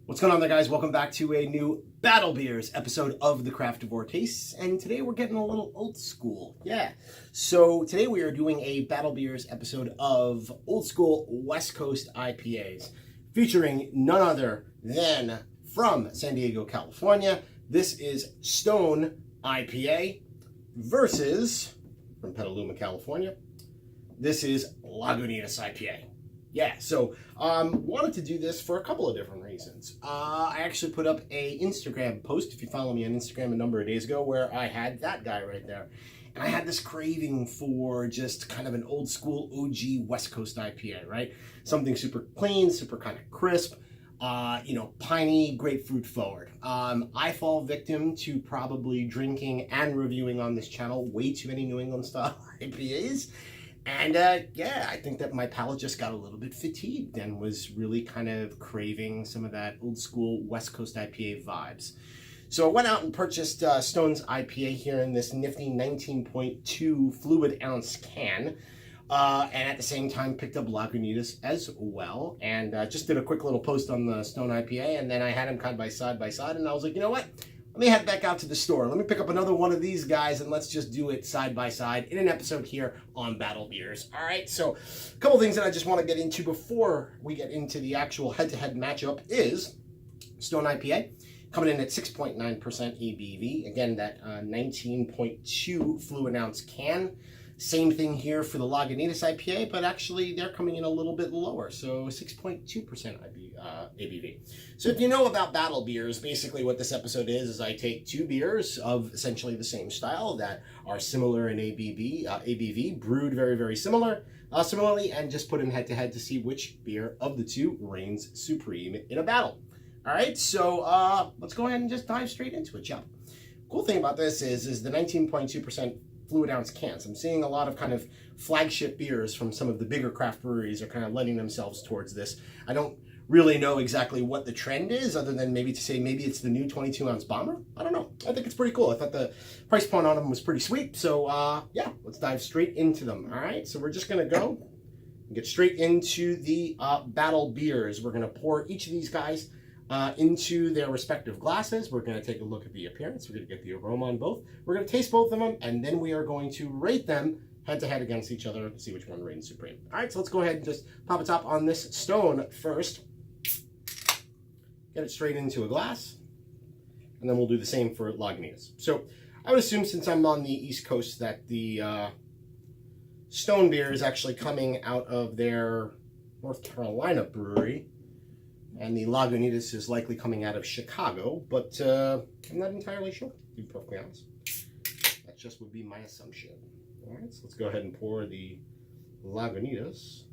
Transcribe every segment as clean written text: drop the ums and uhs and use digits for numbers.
What's going on there, guys? Welcome back to a new Battle Beers episode of the Craftavore Tastes, and today we're getting a little old school. Yeah. So today we are doing a Battle Beers episode of old school West Coast IPAs, featuring none other than from San Diego, California. This is Stone IPA versus from Petaluma, California. This is Lagunitas IPA. Yeah, so wanted to do this for a couple of different reasons. I actually put up a Instagram post, if you follow me on Instagram a number of days ago, where I had that guy right there. And I had this craving for just kind of an old school OG West Coast IPA, right? Something super clean, super kind of crisp, piney, grapefruit forward. I fall victim to probably drinking and reviewing on this channel way too many New England style IPAs. And yeah, I think that my palate just got a little bit fatigued and was really kind of craving some of that old school West Coast IPA vibes. So I went out and purchased Stone's IPA here in this nifty 19.2 fluid ounce can. And at the same time picked up Lagunitas as well. And just did a quick little post on the Stone IPA. And then I had them kind of side by side. And I was like, you know what? Let me head back out to the store. Let me pick up another one of these guys and let's just do it side by side in an episode here on Battle Beers. All right, so a couple things that I just want to get into before we get into the actual head-to-head matchup is Stone IPA coming in at 6.9% ABV. Again, that 19.2 fluid ounce can. Same thing here for the Lagunitas IPA, but actually they're coming in a little bit lower, so 6.2% ABV. So if you know about Battle Beers, basically what this episode is I take two beers of essentially the same style that are similar in ABV, brewed very, very similarly, and just put them head to head to see which beer of the two reigns supreme in a battle. All right, so let's go ahead and just dive straight into it, shall we? Cool thing about this is the 19.2% fluid ounce cans. I'm seeing a lot of kind of flagship beers from some of the bigger craft breweries are kind of lending themselves towards this. I don't really know exactly what the trend is, other than maybe to say maybe it's the new 22 ounce bomber. I don't know. I think it's pretty cool. I thought the price point on them was pretty sweet. So yeah, let's dive straight into them. All right, so we're just gonna go and get straight into the Battle Beers. We're gonna pour each of these guys into their respective glasses. We're going to take a look at the appearance. We're going to get the aroma on both. We're going to taste both of them, and then we are going to rate them head-to-head against each other to see which one reigns supreme. All right, so let's go ahead and just pop a top on this Stone first. Get it straight into a glass, and then we'll do the same for Lagunitas. So I would assume, since I'm on the East Coast, that the Stone beer is actually coming out of their North Carolina brewery, and the Lagunitas is likely coming out of Chicago, but I'm not entirely sure, to be perfectly honest. That just would be my assumption. All right, so let's go ahead and pour the Lagunitas.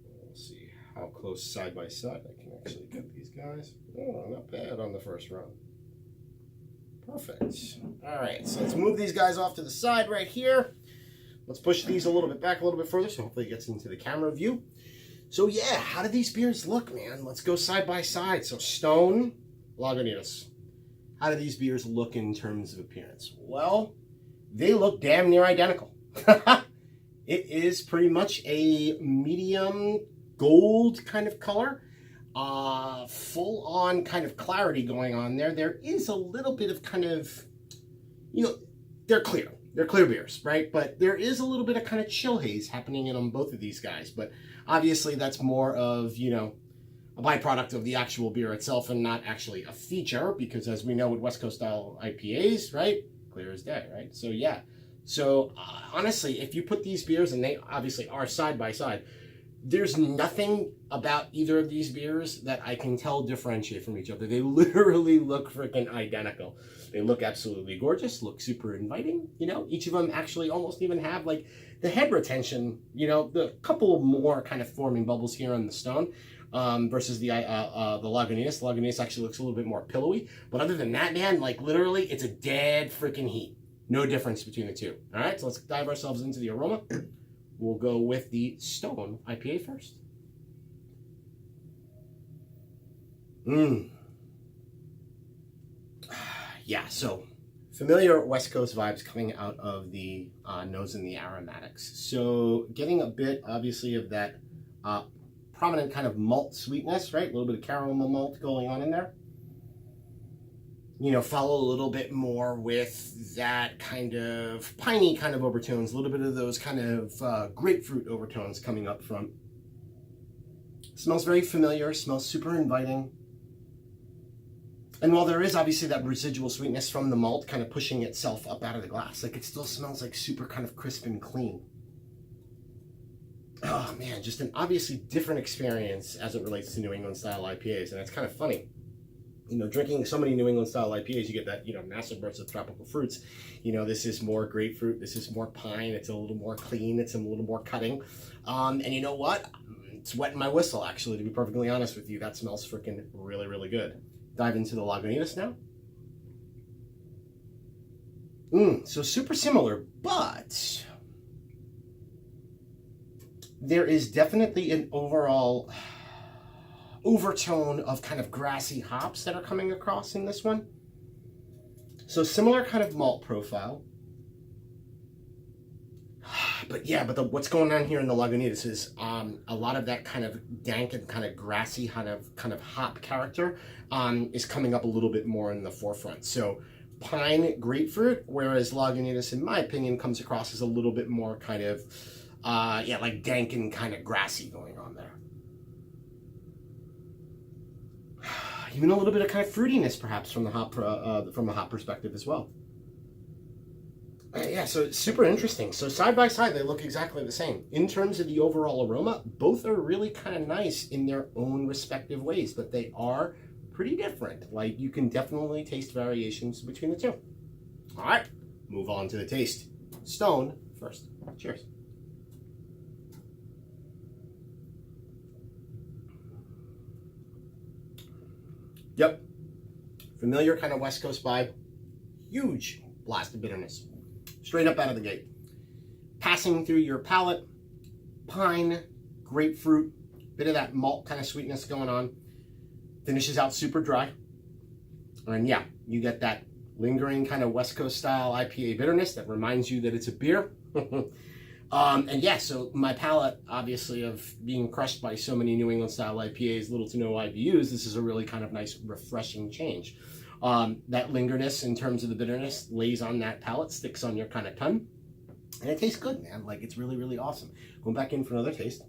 We'll see how close side by side I can actually get these guys. Oh, not bad on the first run. Perfect. All right, so let's move these guys off to the side right here. Let's push these a little bit back a little bit further, so hopefully it gets into the camera view. So yeah, how do these beers look, man? Let's go side by side. So Stone, Lagunitas. How do these beers look in terms of appearance? Well, they look damn near identical. It is pretty much a medium gold kind of color. Full on kind of clarity going on there. There is a little bit of kind of, they're clear. They're clear beers, right? But there is a little bit of kind of chill haze happening in them, both of these guys. But obviously that's more of, a byproduct of the actual beer itself and not actually a feature, because as we know with West Coast style IPAs, right? Clear as day, right? So yeah. So honestly, if you put these beers, and they obviously are side by side, there's nothing about either of these beers that I can tell differentiate from each other. They literally look freaking identical. They look absolutely gorgeous, look super inviting. Each of them actually almost even have like the head retention, the couple more kind of forming bubbles here on the Stone versus the Lagunitas. The Lagunitas actually looks a little bit more pillowy. But other than that, man, like literally it's a dead freaking heat. No difference between the two. All right, so let's dive ourselves into the aroma. We'll go with the Stone IPA first. Yeah, so familiar West Coast vibes coming out of the nose and the aromatics. So getting a bit, obviously, of that prominent kind of malt sweetness, right? A little bit of caramel malt going on in there. You know, follow a little bit more with that kind of piney kind of overtones, a little bit of those kind of grapefruit overtones coming up front. Smells very familiar, smells super inviting. And while there is obviously that residual sweetness from the malt kind of pushing itself up out of the glass, like it still smells like super kind of crisp and clean. Oh man, just an obviously different experience as it relates to New England style IPAs. And it's kind of funny. You know, drinking so many New England style IPAs, you get that, you know, massive burst of tropical fruits. You know, this is more grapefruit, this is more pine, it's a little more clean, it's a little more cutting. And you know what? It's wetting my whistle, actually, to be perfectly honest with you. That smells freaking really, really good. Dive into the Lagunitas now. So super similar, but there is definitely an overall overtone of kind of grassy hops that are coming across in this one. So similar kind of malt profile. But yeah, what's going on here in the Lagunitas is a lot of that kind of dank and kind of grassy kind of hop character is coming up a little bit more in the forefront. So pine, grapefruit, whereas Lagunitas, in my opinion, comes across as a little bit more kind of, yeah, like dank and kind of grassy going on there. Even a little bit of kind of fruitiness, perhaps, from the hop perspective as well. Yeah, so it's super interesting. So side by side, they look exactly the same. In terms of the overall aroma, both are really kind of nice in their own respective ways, but they are pretty different. Like, you can definitely taste variations between the two. All right, move on to the taste. Stone first. Cheers. Yep. Familiar kind of West Coast vibe. Huge blast of bitterness. Straight up out of the gate. Passing through your palate, pine, grapefruit, bit of that malt kind of sweetness going on. Finishes out super dry. And yeah, you get that lingering kind of West Coast style IPA bitterness that reminds you that it's a beer. And yeah, so my palate, obviously, of being crushed by so many New England style IPAs, little to no IBUs, this is a really kind of nice, refreshing change. That lingerness in terms of the bitterness lays on that palate, sticks on your kind of tongue, and it tastes good, man. Like, it's really, really awesome. Going back in for another taste.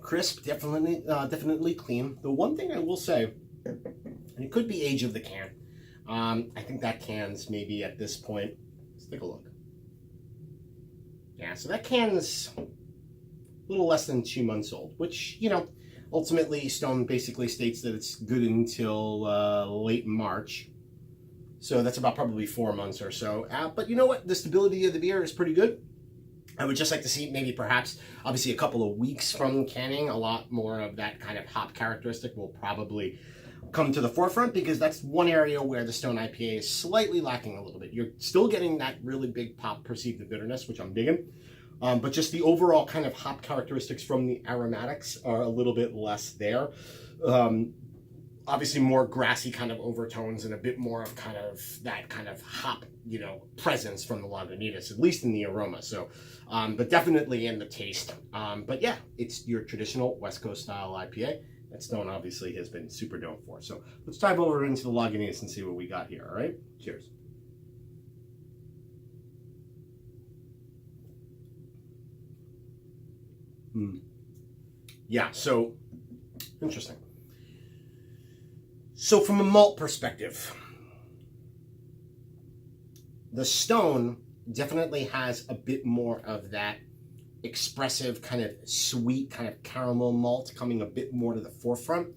Crisp, definitely clean. The one thing I will say, and it could be age of the can, I think that can's maybe at this point, let's take a look. Yeah, so that can's a little less than 2 months old, which, you know, ultimately Stone basically states that it's good until late March. So that's about probably 4 months or so. But you know what? The stability of the beer is pretty good. I would just like to see maybe perhaps, obviously, a couple of weeks from canning, a lot more of that kind of hop characteristic will probably come to the forefront, because that's one area where the Stone IPA is slightly lacking a little bit. You're still getting that really big pop perceived bitterness, which I'm digging. But just the overall kind of hop characteristics from the aromatics are a little bit less there. Obviously more grassy kind of overtones and a bit more of kind of that kind of hop, you know, presence from the Lagunitas, at least in the aroma. So, but definitely in the taste. But yeah, it's your traditional West Coast style IPA that Stone obviously has been super known for. So let's dive over into the Lagunitas and see what we got here, all right? Cheers. Yeah, so interesting. So from a malt perspective, the Stone definitely has a bit more of that expressive kind of sweet kind of caramel malt coming a bit more to the forefront.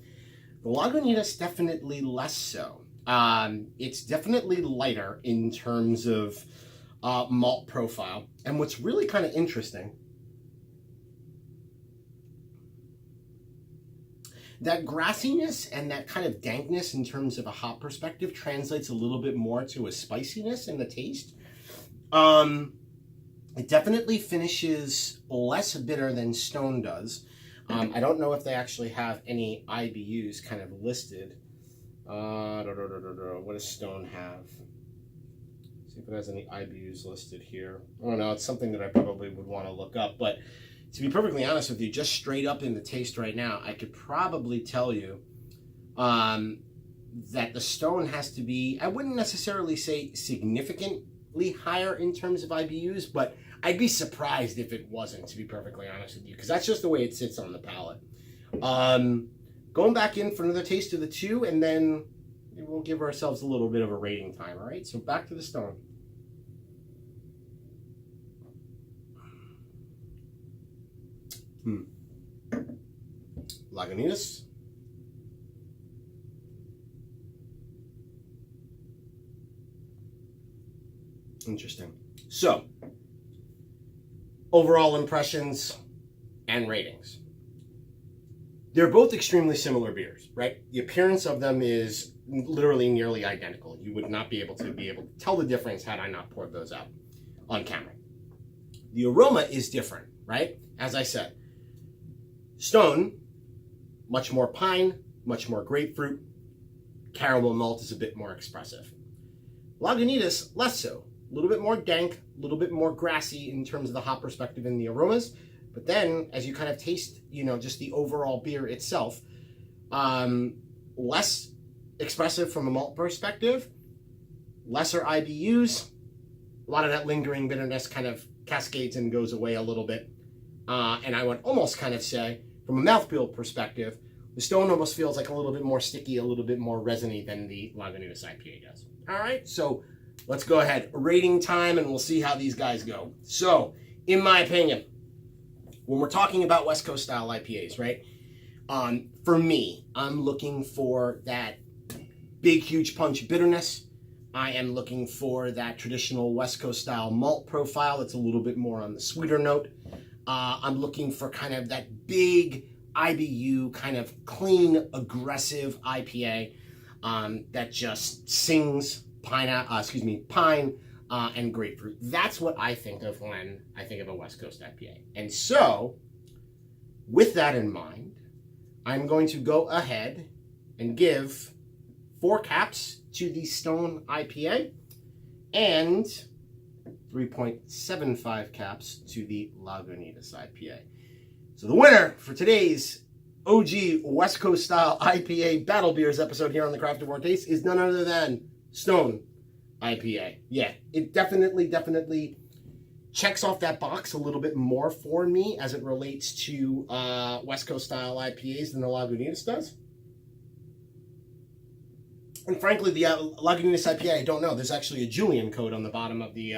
The Lagunitas definitely less so. It's definitely lighter in terms of malt profile. And what's really kind of interesting, that grassiness and that kind of dankness in terms of a hop perspective translates a little bit more to a spiciness in the taste. It definitely finishes less bitter than Stone does. I don't know if they actually have any IBUs kind of listed. What does Stone have? See if it has any IBUs listed here. I don't know. It's something that I probably would want to look up. But to be perfectly honest with you, just straight up in the taste right now, I could probably tell you that the Stone has to be, I wouldn't necessarily say significantly higher in terms of IBUs, but I'd be surprised if it wasn't, to be perfectly honest with you, because that's just the way it sits on the palate. Going back in for another taste of the two, and then we'll give ourselves a little bit of a rating time, all right? So back to the Stone. Lagunitas. Interesting. So, overall impressions and ratings. They're both extremely similar beers, right? The appearance of them is literally nearly identical. You would not be able to tell the difference had I not poured those out on camera. The aroma is different, right? As I said, Stone, much more pine, much more grapefruit. Caramel malt is a bit more expressive. Lagunitas, less so. A little bit more dank, a little bit more grassy in terms of the hop perspective in the aromas. But then, as you kind of taste, just the overall beer itself, less expressive from a malt perspective, lesser IBUs, a lot of that lingering bitterness kind of cascades and goes away a little bit. And I would almost kind of say, from a mouthfeel perspective, the Stone almost feels like a little bit more sticky, a little bit more resiny than the Lagunitas IPA does. All right, so let's go ahead. Rating time, and we'll see how these guys go. So, in my opinion, when we're talking about West Coast style IPAs, right? For me, I'm looking for that big, huge punch bitterness. I am looking for that traditional West Coast style malt profile that's a little bit more on the sweeter note. I'm looking for kind of that big IBU, kind of clean, aggressive IPA that just sings pine and grapefruit. That's what I think of when I think of a West Coast IPA. And so, with that in mind, I'm going to go ahead and give 4 caps to the Stone IPA and 3.75 caps to the Lagunitas IPA. So the winner for today's OG West Coast style IPA Battle Beers episode here on the Craftavore Taste is none other than Stone IPA. Yeah, it definitely checks off that box a little bit more for me as it relates to West Coast style IPAs than the Lagunitas does. And frankly, the Lagunitas IPA, I don't know. There's actually a Julian code on the bottom of the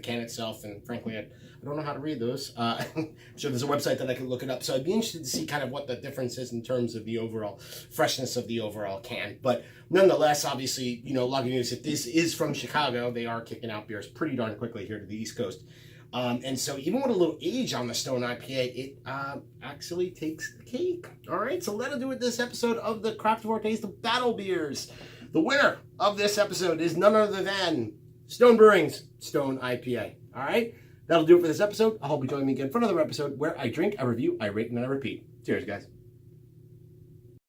can itself, and frankly, I don't know how to read those. I'm sure there's a website that I can look it up. So I'd be interested to see kind of what the difference is in terms of the overall freshness of the overall can. But nonetheless, obviously, Lagunitas, if this is from Chicago, they are kicking out beers pretty darn quickly here to the East Coast. And so even with a little age on the Stone IPA, it actually takes the cake. All right, so that'll do it this episode of the Craftavore Taste of Battle Beers. The winner of this episode is none other than Stone Brewing's Stone IPA. All right, that'll do it for this episode. I hope you join me again for another episode where I drink, I review, I rate, and then I repeat. Cheers, guys.